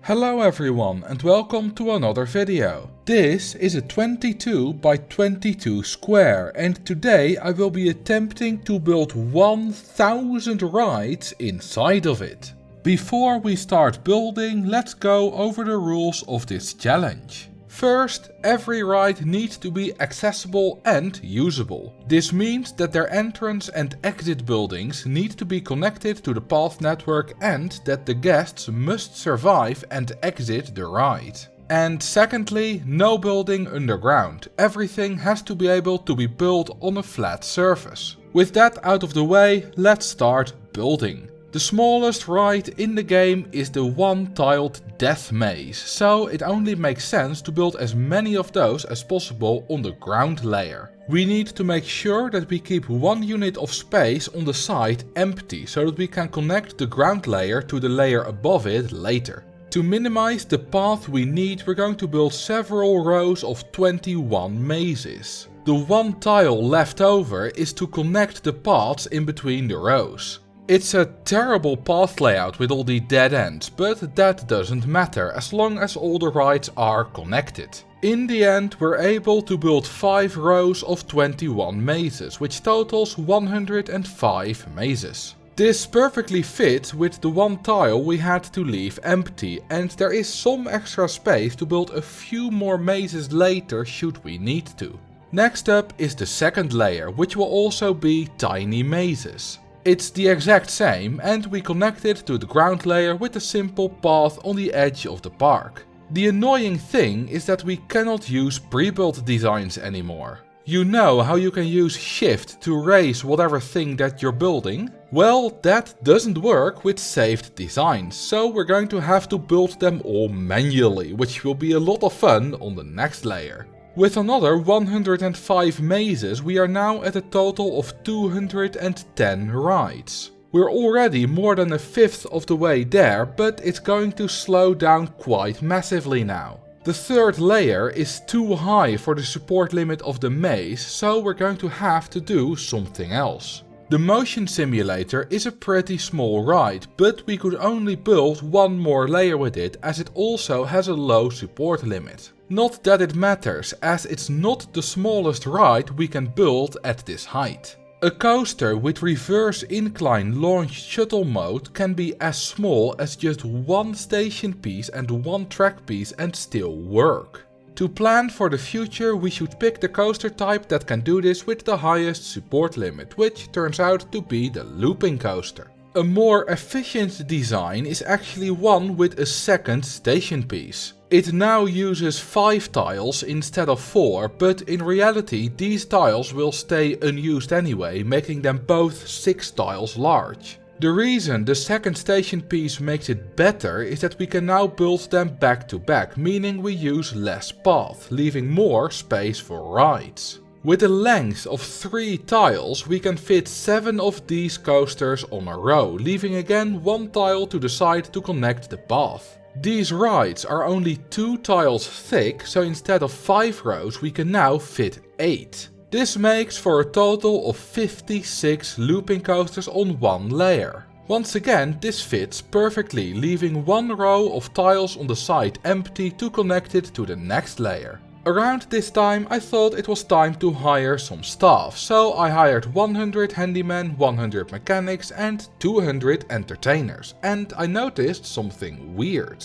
Hello everyone and welcome to another video. This is a 22 by 22 square and today I will be attempting to build 1000 rides inside of it. Before we start building, let's go over the rules of this challenge. First, every ride needs to be accessible and usable. This means that their entrance and exit buildings need to be connected to the path network and that the guests must survive and exit the ride. And secondly, no building underground. Everything has to be able to be built on a flat surface. With that out of the way, let's start building. The smallest ride in the game is the one-tiled death maze, so it only makes sense to build as many of those as possible on the ground layer. We need to make sure that we keep one unit of space on the side empty, so that we can connect the ground layer to the layer above it later. To minimize the path we need, we're going to build several rows of 21 mazes. The one tile left over is to connect the paths in between the rows. It's a terrible path layout with all the dead ends, but that doesn't matter as long as all the rides are connected. In the end, we're able to build 5 rows of 21 mazes, which totals 105 mazes. This perfectly fits with the one tile we had to leave empty, and there is some extra space to build a few more mazes later should we need to. Next up is the second layer, which will also be tiny mazes. It's the exact same and we connect it to the ground layer with a simple path on the edge of the park. The annoying thing is that we cannot use pre-built designs anymore. You know how you can use shift to raise whatever thing that you're building? Well, that doesn't work with saved designs, so we're going to have to build them all manually, which will be a lot of fun on the next layer. With another 105 mazes, we are now at a total of 210 rides. We're already more than a fifth of the way there, but it's going to slow down quite massively now. The third layer is too high for the support limit of the maze, so we're going to have to do something else. The motion simulator is a pretty small ride, but we could only build one more layer with it as it also has a low support limit. Not that it matters, as it's not the smallest ride we can build at this height. A coaster with reverse incline launched shuttle mode can be as small as just one station piece and one track piece and still work. To plan for the future, we should pick the coaster type that can do this with the highest support limit, which turns out to be the looping coaster. A more efficient design is actually one with a second station piece. It now uses 5 tiles instead of 4, but in reality these tiles will stay unused anyway, making them both 6 tiles large. The reason the second station piece makes it better is that we can now build them back to back, meaning we use less path, leaving more space for rides. With a length of 3 tiles, we can fit 7 of these coasters on a row, leaving again 1 tile to the side to connect the path. These rides are only 2 tiles thick, so instead of 5 rows we can now fit 8. This makes for a total of 56 looping coasters on one layer. Once again, this fits perfectly, leaving 1 row of tiles on the side empty to connect it to the next layer. Around this time I thought it was time to hire some staff, so I hired 100 handymen, 100 mechanics and 200 entertainers, and I noticed something weird.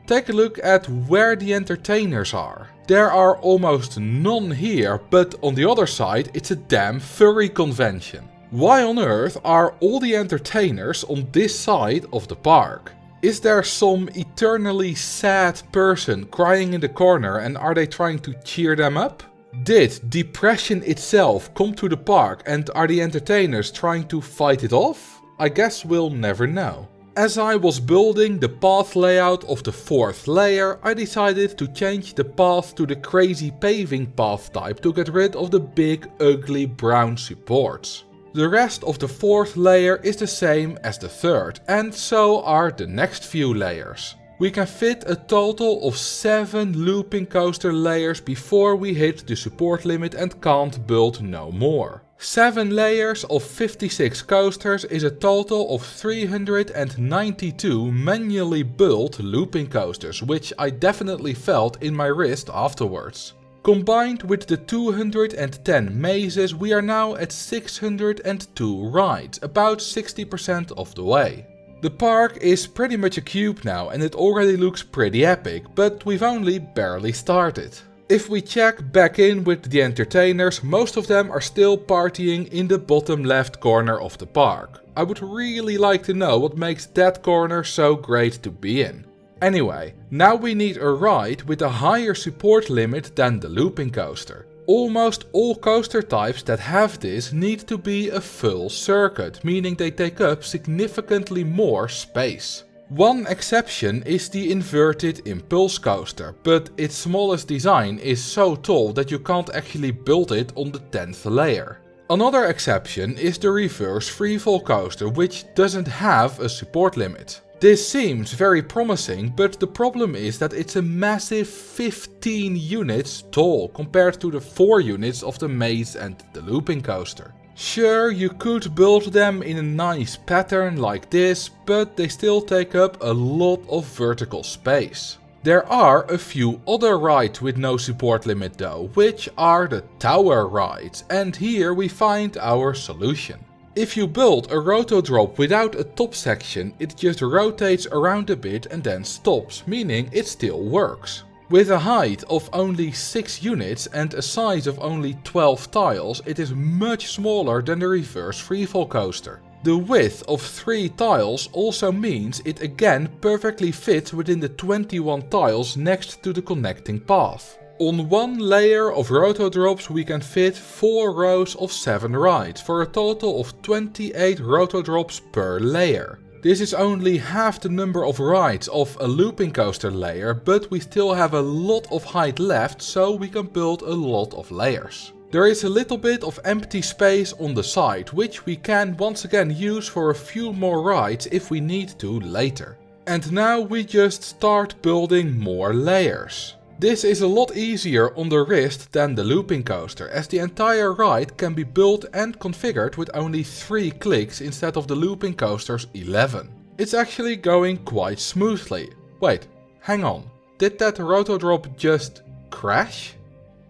Take a look at where the entertainers are. There are almost none here, but on the other side it's a damn furry convention. Why on earth are all the entertainers on this side of the park? Is there some eternally sad person crying in the corner and are they trying to cheer them up? Did depression itself come to the park and are the entertainers trying to fight it off? I guess we'll never know. As I was building the path layout of the 4th layer, I decided to change the path to the crazy paving path type to get rid of the big ugly brown supports. The rest of the 4th layer is the same as the 3rd, and so are the next few layers. We can fit a total of 7 looping coaster layers before we hit the support limit and can't build no more. 7 layers of 56 coasters is a total of 392 manually built looping coasters, which I definitely felt in my wrist afterwards. Combined with the 210 mazes, we are now at 602 rides, about 60% of the way. The park is pretty much a cube now and it already looks pretty epic, but we've only barely started. If we check back in with the entertainers, most of them are still partying in the bottom left corner of the park. I would really like to know what makes that corner so great to be in. Anyway, now we need a ride with a higher support limit than the looping coaster. Almost all coaster types that have this need to be a full circuit, meaning they take up significantly more space. One exception is the inverted impulse coaster, but its smallest design is so tall that you can't actually build it on the 10th layer. Another exception is the reverse freefall coaster, which doesn't have a support limit. This seems very promising, but the problem is that it's a massive 15 units tall compared to the 4 units of the maze and the looping coaster. Sure, you could build them in a nice pattern like this, but they still take up a lot of vertical space. There are a few other rides with no support limit though, which are the tower rides, and here we find our solution. If you build a rotodrop without a top section, it just rotates around a bit and then stops, meaning it still works. With a height of only 6 units and a size of only 12 tiles, it is much smaller than the reverse freefall coaster. The width of 3 tiles also means it again perfectly fits within the 21 tiles next to the connecting path. On one layer of rotodrops we can fit 4 rows of 7 rides for a total of 28 rotodrops per layer. This is only half the number of rides of a looping coaster layer, but we still have a lot of height left, so we can build a lot of layers. There is a little bit of empty space on the side, which we can once again use for a few more rides if we need to later. And now we just start building more layers. This is a lot easier on the wrist than the looping coaster, as the entire ride can be built and configured with only 3 clicks instead of the looping coaster's 11. It's actually going quite smoothly. Wait, hang on, did that rotodrop just crash?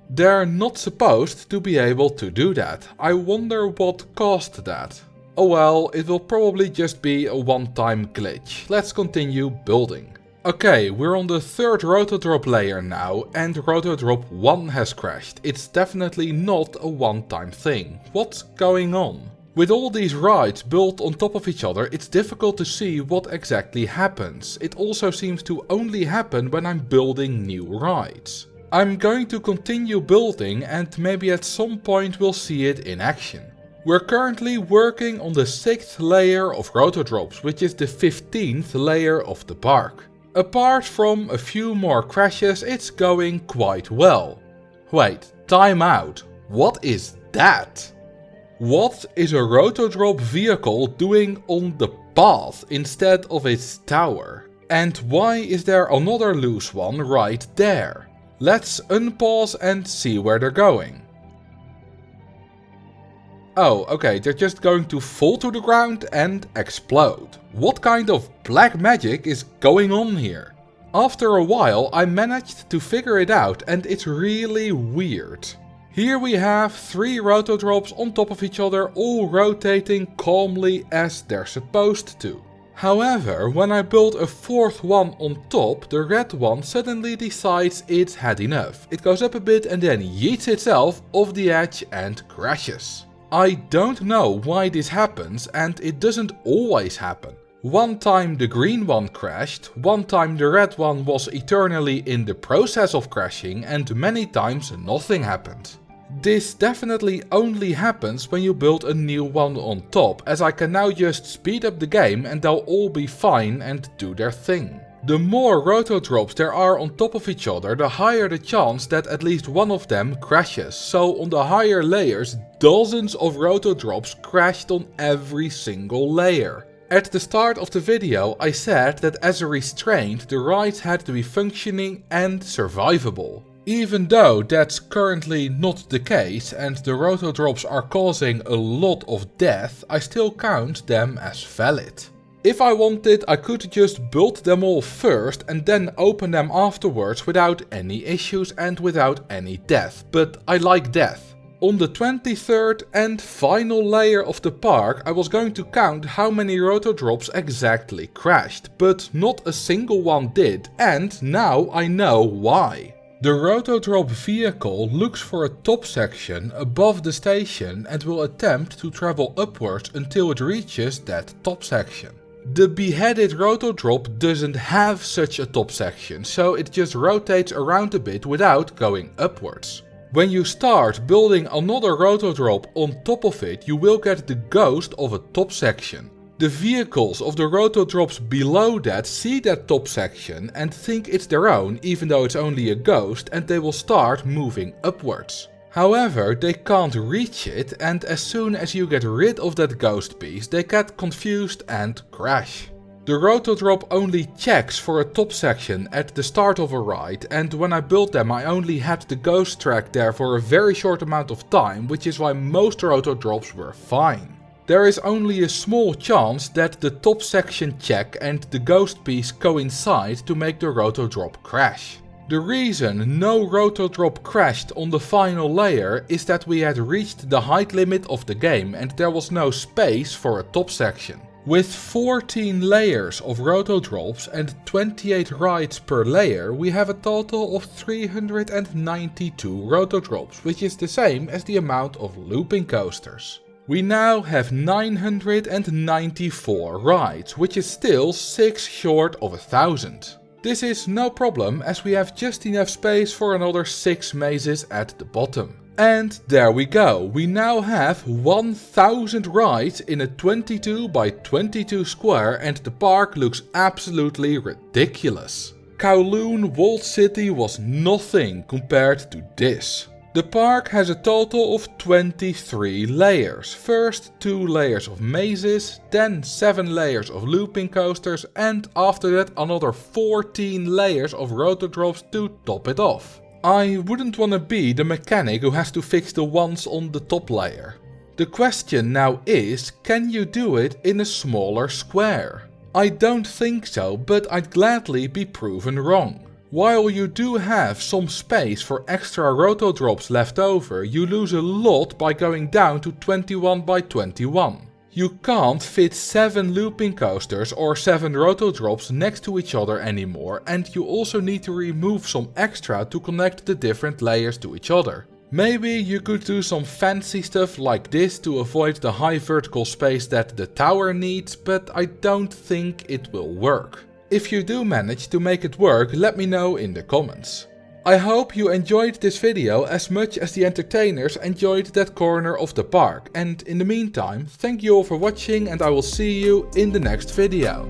They're not supposed to be able to do that. I wonder what caused that. Oh well, it will probably just be a one-time glitch. Let's continue building. Okay, we're on the 3rd rotodrop layer now and rotodrop 1 has crashed. It's definitely not a one-time thing. What's going on? With all these rides built on top of each other, it's difficult to see what exactly happens. It also seems to only happen when I'm building new rides. I'm going to continue building and maybe at some point we'll see it in action. We're currently working on the 6th layer of rotodrops, which is the 15th layer of the park. Apart from a few more crashes, it's going quite well. Wait, time out. What is that? What is a rotodrop vehicle doing on the path instead of its tower? And why is there another loose one right there? Let's unpause and see where they're going. Oh, okay, they're just going to fall to the ground and explode. What kind of black magic is going on here? After a while I managed to figure it out and it's really weird. Here we have 3 rotodrops on top of each other, all rotating calmly as they're supposed to. However, when I build a 4th one on top, the red one suddenly decides it's had enough. It goes up a bit and then yeets itself off the edge and crashes. I don't know why this happens and it doesn't always happen. One time the green one crashed, one time the red one was eternally in the process of crashing and many times nothing happened. This definitely only happens when you build a new one on top, as I can now just speed up the game and they'll all be fine and do their thing. The more rotodrops there are on top of each other, the higher the chance that at least one of them crashes. So on the higher layers, dozens of rotodrops crashed on every single layer. At the start of the video I said that as a restraint the rides had to be functioning and survivable. Even though that's currently not the case and the rotodrops are causing a lot of death, I still count them as valid. If I wanted, I could just build them all first and then open them afterwards without any issues and without any death, but I like death. On the 23rd and final layer of the park, I was going to count how many rotodrops exactly crashed, but not a single one did, and now I know why. The rotodrop vehicle looks for a top section above the station and will attempt to travel upwards until it reaches that top section. The beheaded rotodrop doesn't have such a top section, so it just rotates around a bit without going upwards. When you start building another rotodrop on top of it, you will get the ghost of a top section. The vehicles of the rotodrops below that see that top section and think it's their own, even though it's only a ghost, and they will start moving upwards. However, they can't reach it, and as soon as you get rid of that ghost piece, they get confused and crash. The rotodrop only checks for a top section at the start of a ride, and when I built them I only had the ghost track there for a very short amount of time, which is why most rotodrops were fine. There is only a small chance that the top section check and the ghost piece coincide to make the rotodrop crash. The reason no rotodrop crashed on the final layer is that we had reached the height limit of the game and there was no space for a top section. With 14 layers of rotodrops and 28 rides per layer, we have a total of 392 rotodrops, which is the same as the amount of looping coasters. We now have 994 rides, which is still 6 short of 1,000. This is no problem as we have just enough space for another 6 mazes at the bottom. And there we go, we now have 1000 rides in a 22 by 22 square and the park looks absolutely ridiculous. Kowloon Walled City was nothing compared to this. The park has a total of 23 layers. First 2 layers of mazes, then 7 layers of looping coasters and after that another 14 layers of rotodrops to top it off. I wouldn't want to be the mechanic who has to fix the ones on the top layer. The question now is, can you do it in a smaller square? I don't think so, but I'd gladly be proven wrong. While you do have some space for extra rotodrops left over, you lose a lot by going down to 21 by 21. You can't fit 7 looping coasters or 7 rotodrops next to each other anymore, and you also need to remove some extra to connect the different layers to each other. Maybe you could do some fancy stuff like this to avoid the high vertical space that the tower needs, but I don't think it will work. If you do manage to make it work, let me know in the comments. I hope you enjoyed this video as much as the entertainers enjoyed that corner of the park, and in the meantime, thank you all for watching and I will see you in the next video.